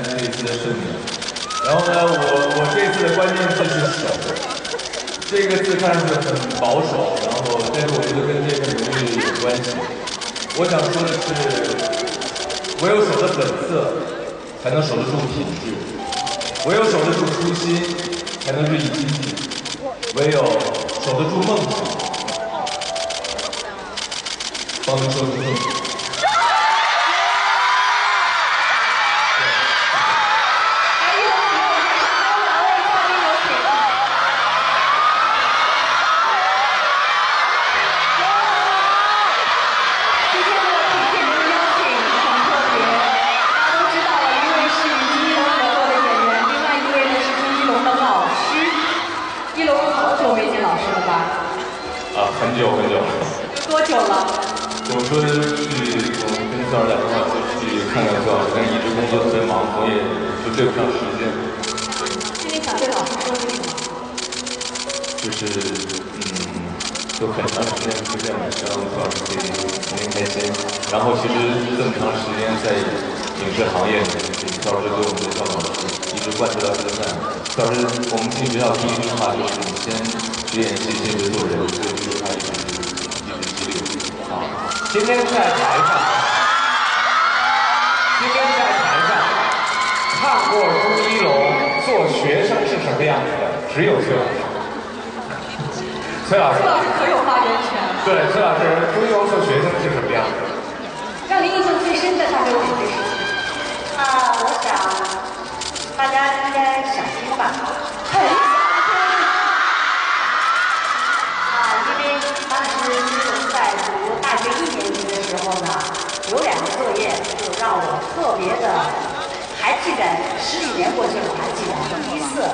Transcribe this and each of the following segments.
这一次的胜利。然后呢，我这一次的关键字是守，这个字看上去很保守，然后但是我觉得跟这份荣誉有关系。我想说的是，唯有守着本色，才能守得住品质；唯有守得住初心，才能日益精进；唯有守得住梦想，方能收出梦想。很久很久了。多久了？我说去，我跟孙老师打电话就去看看孙老师，但是一直工作特别忙，我也就对不上时间。今天想对老师说些什么？就是就很长时间不见了，希望孙老师可以天天开心。然后其实这么长时间在影视行业里面，孙老师对我们的教导一直贯彻到现在。孙老师，我们进学校第一句话就是你先学演戏，先学做人，所以这句话一直激励我。啊，今天在台上看过朱一龙做学生是什么样子的，只有崔老师。崔老师可有发言权。对，崔老师，朱一龙做学生是什么样子？让您印象最深的大概有哪些事情？我想大家应该想听吧。很想因为当时就是在读大学1年级的时候呢，有2个作业就让我特别的还记得，10几年过去了我还记得。第一次，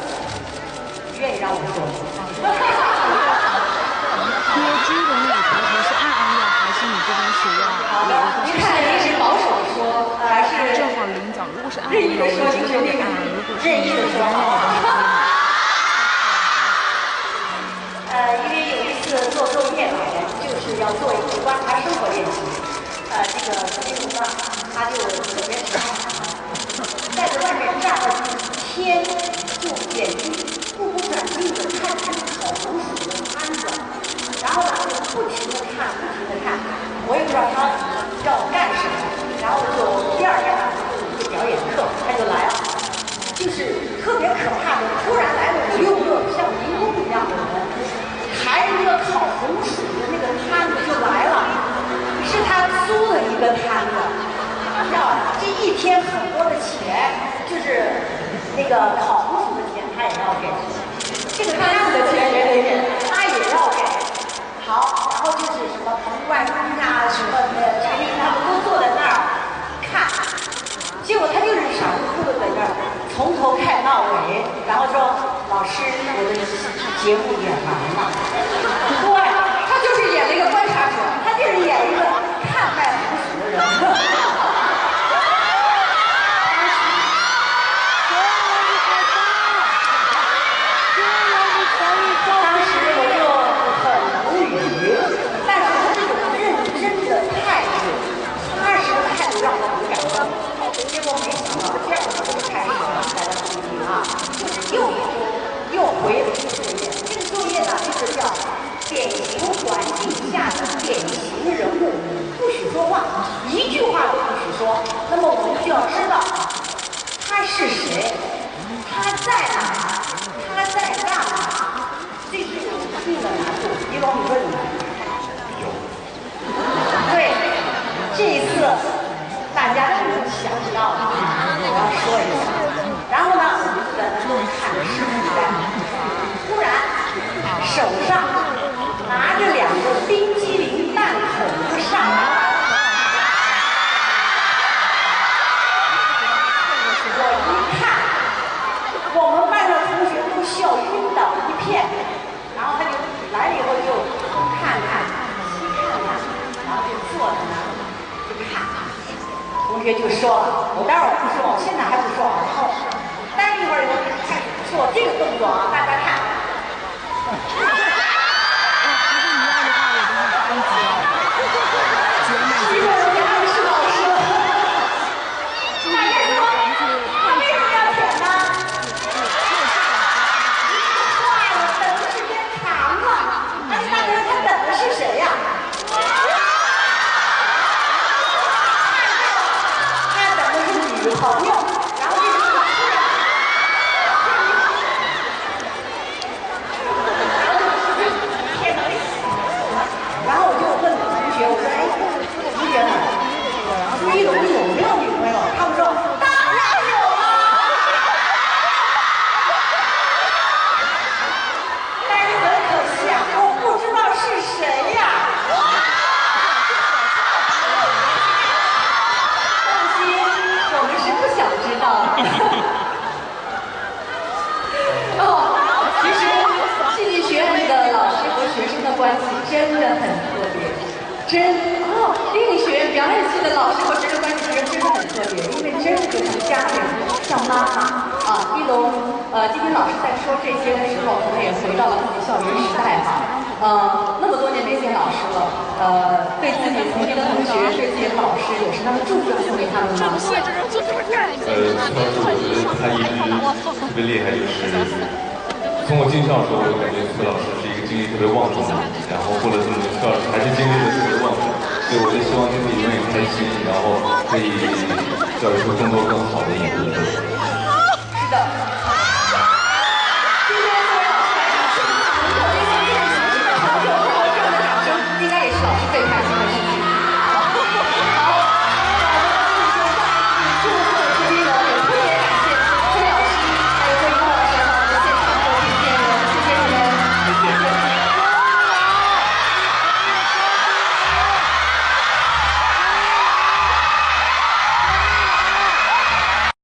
愿意让我做。因为朱一龙那个头头是暗暗要，还是你这边是要？好的，您看您是保守说，还是正好领奖？如果是暗暗任意的说，我就有您点暗；如果是任意的说。因为有一次做作业嘛，就是要做一个观察生活练习。这个朱一龙呢，他就特别傻，在外面站了几天，就眼睛目不转睛的看着烤红薯的摊子，然后呢就不停的看，我也不知道他要干什么，然后就第2天呢就有一个表演课，他就来了，就是特别可怕的，突然来了5、6个像民工一样的人，抬着那个烤红薯的那个摊子就来了，是他租的一个摊子，要这一天很多的钱，就是那个烤红薯的钱他也要给，这个摊子的钱也得给，他也要给。好，然后就是什么彭冠中啊，什么陈琳他们都坐在那儿看，结果他就是傻乎乎的在那儿从头看到尾，然后说老师，我的节目演完了。对，他就是演了一个观察者，他就是演一个看卖红薯的人。当时我就很无语，但是他这种认真的态度，踏实的态度让我很感动。结果没想到第2天就开始了，大家注意啊，就是又回了一个作业。这个作业呢，就是叫典型环境下的典型人物，不许说话，一句话都不许说。那么我们就要知道他是谁，他在哪儿，他在干嘛。这是有一定的难度。一龙，你说你有？对，这一次大家可能想到了，我要说一下。然后呢，我们就在那看视频在，突然手上拿着2个冰激凌弹筒就上来了。我一看，我们班的同学都笑晕倒一片。然后他就来了以后就东看看西看看，然后就坐在那儿就看。同学就说了，我待会儿不说，我现在还不说，然后待一会儿以后就开始做这个动作啊，大家看。其实我们暗示老师，大家说，他们学，我说哎，同学们，朱一龙有没有女朋友？他们说当然有啊，但是很可惜啊，我不知道是谁呀。放心，我们是不想知道。其实戏剧学院的老师和学生的关系真的很特别，电影学院表演系的老师和学生关系真的很特别，因为真的就像家人，像妈妈啊。一龙，今天老师在说这些的时候，可能也回到了自己校园时代哈，那么多年没见老师了，对自己曾经的同学，对自己的老师有什么样的祝福送给他们吗？当时我觉得他一直特别厉害，就是从我进校的时候，我就感觉崔老师是一个精力特别旺盛的，然后过了这么多校，还是精力特别旺盛，所以我就希望自己永远开心，然后可以教育出更多更好的影子。